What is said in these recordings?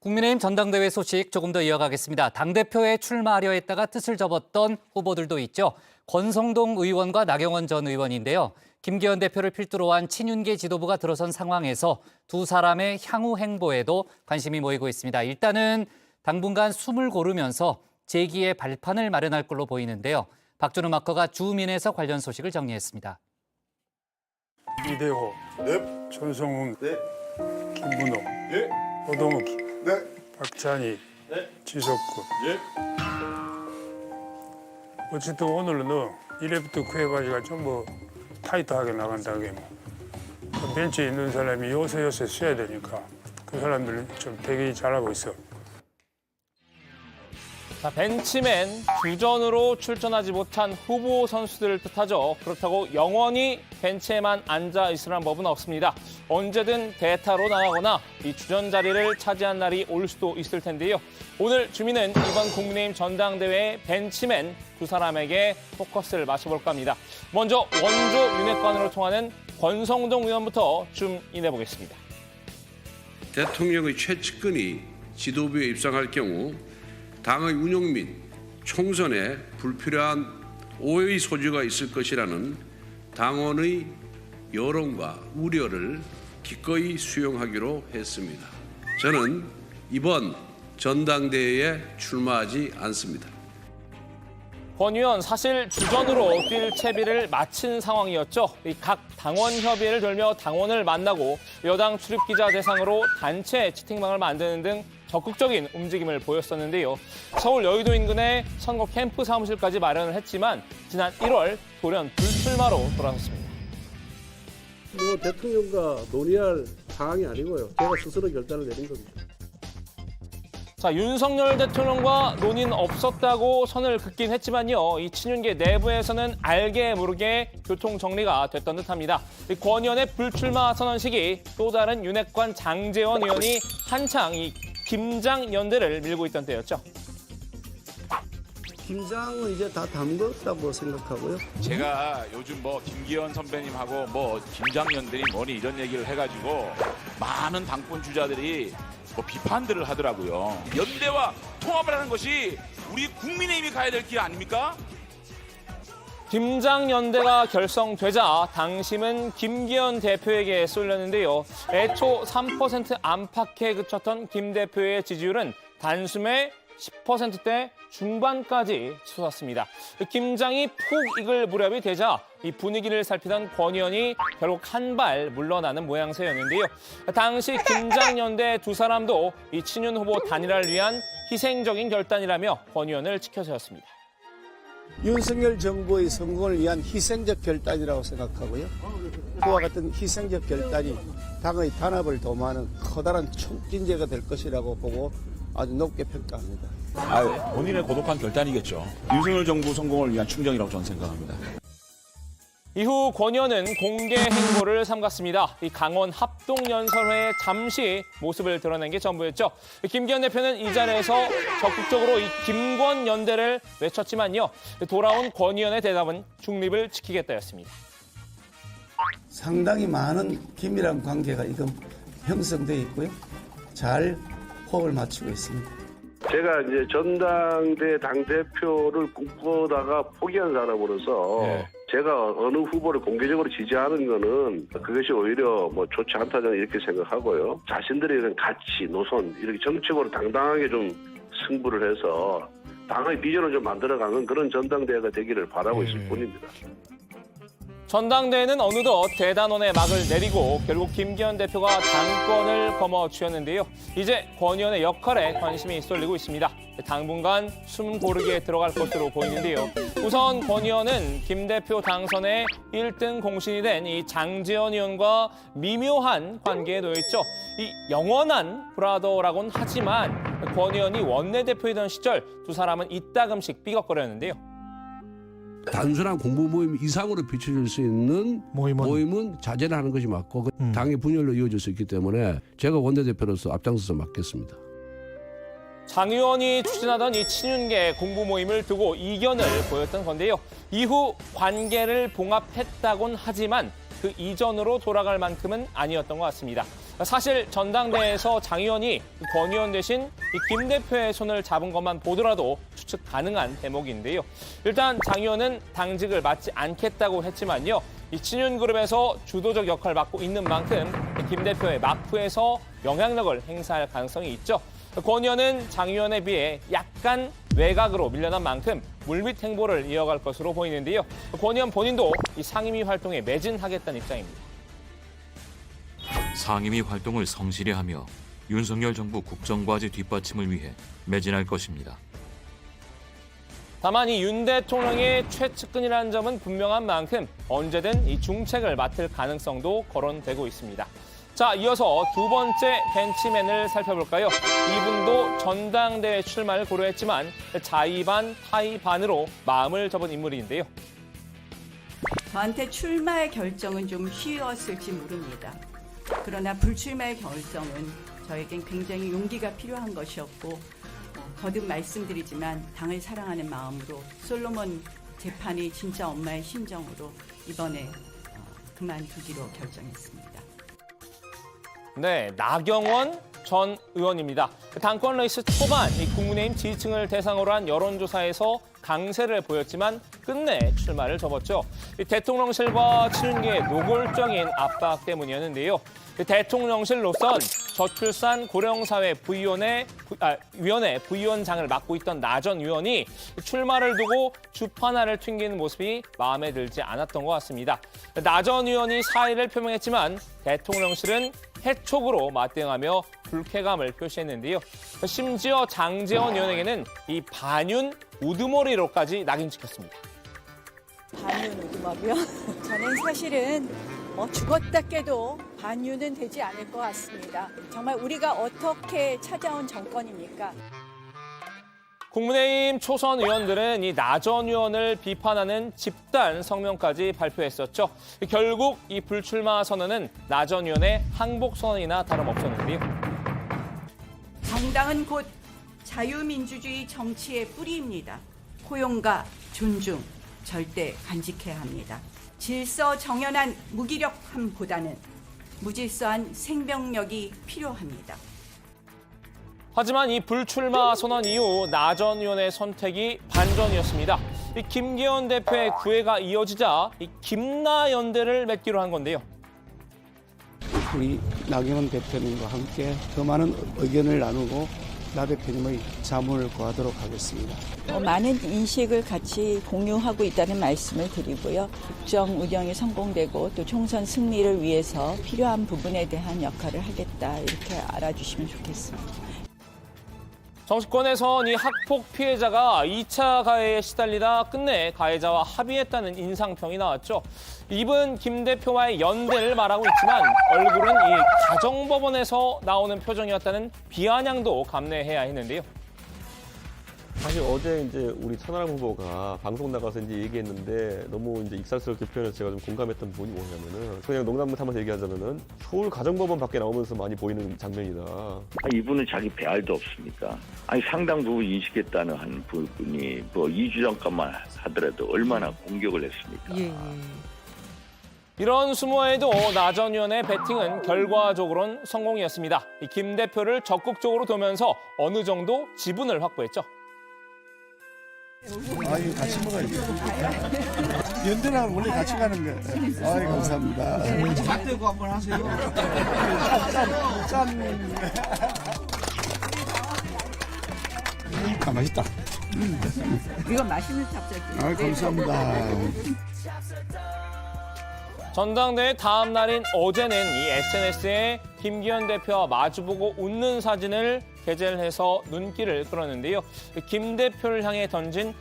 국민의힘 전당대회 소식 조금 더 이어가겠습니다. 당대표에 출마하려 했다가 뜻을 접었던 후보들도 있죠. 권성동 의원과 나경원 전 의원인데요. 김기현 대표를 필두로 한 친윤계 지도부가 들어선 상황에서 두 사람의 향후 행보에도 관심이 모이고 있습니다. 일단은 당분간 숨을 고르면서 재기의 발판을 마련할 걸로 보이는데요. 박준우 마커가 주민에서 관련 소식을 정리했습니다. 이대호, 네. 전성훈, 네. 김문호, 예. 호동욱, 네. 박찬희, 네. 지석구. 예. 어쨌든 오늘은 1회부터 9회까지가 전부 타이트하게 나간다고 해. 그 벤치에 있는 사람이 요새 쉬어야 되니까 그 사람들은 좀 되게 잘하고 있어. 자, 벤치맨, 주전으로 출전하지 못한 후보 선수들을 뜻하죠. 그렇다고 영원히 벤치에만 앉아 있으란 법은 없습니다. 언제든 대타로 나가거나 이 주전 자리를 차지한 날이 올 수도 있을 텐데요. 오늘 주민은 이번 국민의힘 전당대회의 벤치맨 두 사람에게 포커스를 맞춰볼까 합니다. 먼저 원조 윤핵관으로 통하는 권성동 의원부터 줌인해보겠습니다. 대통령의 최측근이 지도부에 입성할 경우 당의 운영 및 총선에 불필요한 오해의 소지가 있을 것이라는 당원의 여론과 우려를 기꺼이 수용하기로 했습니다. 저는 이번 전당대회에 출마하지 않습니다. 권 의원 사실 주전으로 뛸 채비를 마친 상황이었죠. 각 당원 협의회를 돌며 당원을 만나고 여당 출입기자 대상으로 단체 채팅방을 만드는 등 적극적인 움직임을 보였었는데요. 서울 여의도 인근에 선거 캠프 사무실까지 마련을 했지만 지난 1월 돌연 불출마로 돌아섰습니다. 대통령과 논의할 상황이 아니고요. 제가 스스로 결단을 내린 겁니다. 자, 윤석열 대통령과 논의는 없었다고 선을 긋긴 했지만요. 이 친윤계 내부에서는 알게 모르게 교통 정리가 됐던 듯합니다. 권 의원의 불출마 선언 시기 또 다른 윤핵관 장제원 의원이 한창 이 김장 연대를 밀고 있던 때였죠. 김장은 이제 다 담궜다고 생각하고요. 제가 요즘 김기현 선배님하고 김장연들이 뭐니 이런 얘기를 해가지고 많은 당권 주자들이 비판들을 하더라고요. 연대와 통합을 하는 것이 우리 국민의힘이 가야 될 길 아닙니까? 김장연대가 결성되자 당심은 김기현 대표에게 쏠렸는데요. 애초 3% 안팎에 그쳤던 김 대표의 지지율은 단숨에 10%대 중반까지 치솟았습니다. 김장이 푹 익을 무렵이 되자 이 분위기를 살피던 권 의원이 결국 한 발 물러나는 모양새였는데요. 당시 김장연대 두 사람도 이 친윤 후보 단일화를 위한 희생적인 결단이라며 권 의원을 지켜세웠습니다. 윤석열 정부의 성공을 위한 희생적 결단이라고 생각하고요. 그와 같은 희생적 결단이 당의 단합을 도모하는 커다란 촉진제가 될 것이라고 보고 아주 높게 평가합니다. 본인의 고독한 결단이겠죠. 윤석열 정부 성공을 위한 충정이라고 저는 생각합니다. 이후 권 의원은 공개 행보를 삼갔습니다. 이 강원 합동연설회에 잠시 모습을 드러낸 게 전부였죠. 김기현 대표는 이 자리에서 적극적으로 이 김권 연대를 외쳤지만요. 돌아온 권 의원의 대답은 중립을 지키겠다였습니다. 상당히 많은 긴밀한 관계가 지금 형성돼 있고요. 잘 호흡을 맞추고 있습니다. 제가 이제 전당대 당대표를 꿈꾸다가 포기한 사람으로서 제가 어느 후보를 공개적으로 지지하는 거는 그것이 오히려 좋지 않다 저는 이렇게 생각하고요. 자신들의 이런 가치, 노선 이렇게 정책으로 당당하게 좀 승부를 해서 당의 비전을 좀 만들어가는 그런 전당대회가 되기를 바라고 있을 뿐입니다. 전당대회는 어느덧 대단원의 막을 내리고 결국 김기현 대표가 당권을 거머쥐었는데요. 이제 권 의원의 역할에 관심이 쏠리고 있습니다. 당분간 숨 고르게 들어갈 것으로 보이는데요. 우선 권 의원은 김 대표 당선의 1등 공신이 된 이 장제원 의원과 미묘한 관계에 놓여있죠. 이 영원한 브라더라고는 하지만 권 의원이 원내대표이던 시절 두 사람은 이따금씩 삐걱거렸는데요. 단순한 공부 모임 이상으로 비춰질 수 있는 모임은 자제를 하는 것이 맞고 당의 분열로 이어질 수 있기 때문에 제가 원내대표로서 앞장서서 맡겠습니다. 장 의원이 추진하던 이 친윤계 공부 모임을 두고 이견을 보였던 건데요. 이후 관계를 봉합했다곤 하지만 그 이전으로 돌아갈 만큼은 아니었던 것 같습니다. 사실 전당대회에서 장 의원이 권 의원 대신 이 김 대표의 손을 잡은 것만 보더라도 추측 가능한 대목인데요. 일단 장 의원은 당직을 맡지 않겠다고 했지만요. 이 친윤그룹에서 주도적 역할을 맡고 있는 만큼 김 대표의 마프에서 영향력을 행사할 가능성이 있죠. 권 의원은 장 의원에 비해 약간 외곽으로 밀려난 만큼 물밑 행보를 이어갈 것으로 보이는데요. 권 의원 본인도 이 상임위 활동에 매진하겠다는 입장입니다. 상임위 활동을 성실히 하며 윤석열 정부 국정과제 뒷받침을 위해 매진할 것입니다. 다만 이 윤 대통령의 최측근이라는 점은 분명한 만큼 언제든 이 중책을 맡을 가능성도 거론되고 있습니다. 자, 이어서 두 번째 벤치맨을 살펴볼까요? 이분도 전당대회 출마를 고려했지만 자의반 타의반으로 마음을 접은 인물인데요. 저한테 출마의 결정은 좀 쉬웠을지 모릅니다. 그러나 불출마의 결정은 저에겐 굉장히 용기가 필요한 것이었고 거듭 말씀드리지만 당을 사랑하는 마음으로 솔로몬 재판이 진짜 엄마의 심정으로 이번에 그만두기로 결정했습니다. 네, 나경원 전 의원입니다. 당권 레이스 초반 이 국민의힘 지지층을 대상으로 한 여론조사에서 강세를 보였지만 끝내 출마를 접었죠. 대통령실과 친윤계의 노골적인 압박 때문이었는데요. 대통령실로선 저출산 고령사회 위원회 부위원장을 맡고 있던 나 전 의원이 출마를 두고 주판화를 튕기는 모습이 마음에 들지 않았던 것 같습니다. 나 전 의원이 사의를 표명했지만 대통령실은 해촉으로 맞대응하며 불쾌감을 표시했는데요. 심지어 장제원 의원에게는 이 반윤 우두머리로까지 낙인찍혔습니다. 반윤 우두머리요? 저는 사실은 죽었다 깨도 반윤은 되지 않을 것 같습니다. 정말 우리가 어떻게 찾아온 정권입니까? 국민의힘 초선 의원들은 이 나 전 의원을 비판하는 집단 성명까지 발표했었죠. 결국 이 불출마 선언은 나 전 의원의 항복 선언이나 다름없었는데요. 정당은 곧 자유민주주의 정치의 뿌리입니다. 포용과 존중 절대 간직해야 합니다. 질서 정연한 무기력함보다는 무질서한 생명력이 필요합니다. 하지만 이 불출마 선언 이후 나 전 의원의 선택이 반전이었습니다. 이 김기현 대표의 구애가 이어지자 이 김나 연대를 맺기로 한 건데요. 우리 나경원 대표님과 함께 더 많은 의견을 나누고 나 대표님의 자문을 구하도록 하겠습니다. 많은 인식을 같이 공유하고 있다는 말씀을 드리고요. 국정 운영이 성공되고 또 총선 승리를 위해서 필요한 부분에 대한 역할을 하겠다 이렇게 알아주시면 좋겠습니다. 정치권에선 이 학폭 피해자가 2차 가해에 시달리다 끝내 가해자와 합의했다는 인상평이 나왔죠. 입은 김 대표와의 연대를 말하고 있지만 얼굴은 이 가정법원에서 나오는 표정이었다는 비아냥도 감내해야 했는데요. 사실 어제 이제 우리 천하람 후보가 방송 나가서 이제 얘기했는데 너무 이제 익살스럽게 표현해서 제가 좀 공감했던 부분이 뭐냐면은 그냥 농담 삼아서 얘기하자면은 서울 가정법원 밖에 나오면서 많이 보이는 장면이다. 이분은 자기 배알도 없습니까? 아니 상당 부분 인식했다는 한 부분이 뭐 2주 전까만 하더라도 얼마나 공격을 했습니까? 이런 수모에도 나 전 의원의 배팅은 결과적으로는 성공이었습니다. 이 김 대표를 적극적으로 도면서 어느 정도 지분을 확보했죠. 아유, 같이 먹어야지. 연대랑 원래 같이 가는 거예요. 아유, 감사합니다. 잣대고 한번 하세요. 짠. 맛있다. 이건 맛있는 찹쌀. 아유, 감사합니다. 전당대회 다음 날인 어제는 이 SNS에 김기현 대표와 마주보고 웃는 사진을 게재를 해서 눈길을 끌었는데요. 김 대표를 향해 던진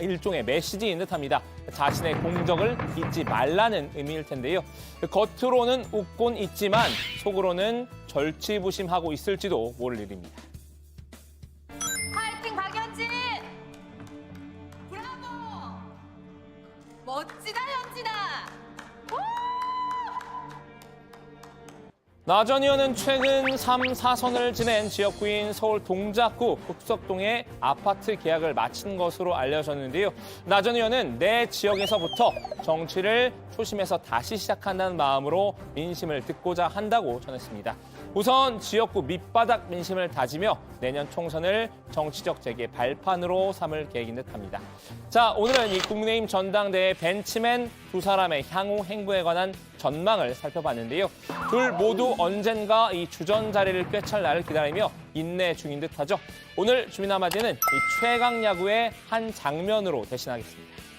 일종의 메시지인 듯합니다. 자신의 공적을 잊지 말라는 의미일 텐데요. 겉으로는 웃곤 있지만 속으로는 절치부심하고 있을지도 모를 일입니다. 파이팅 박연진! 브라보! 멋지다 연진아! 나 전 의원은 최근 3, 4선을 지낸 지역구인 서울 동작구 흑석동의 아파트 계약을 마친 것으로 알려졌는데요. 나 전 의원은 내 지역에서부터 정치를 초심에서 다시 시작한다는 마음으로 민심을 듣고자 한다고 전했습니다. 우선 지역구 밑바닥 민심을 다지며 내년 총선을 정치적 재개 발판으로 삼을 계획인 듯합니다. 자, 오늘은 이 국민의힘 전당대회 벤치맨 두 사람의 향후 행보에 관한 전망을 살펴봤는데요. 둘 모두 언젠가 이 주전 자리를 꿰찰 날을 기다리며 인내 중인 듯하죠. 오늘 주민아마디는 이 최강 야구의 한 장면으로 대신하겠습니다.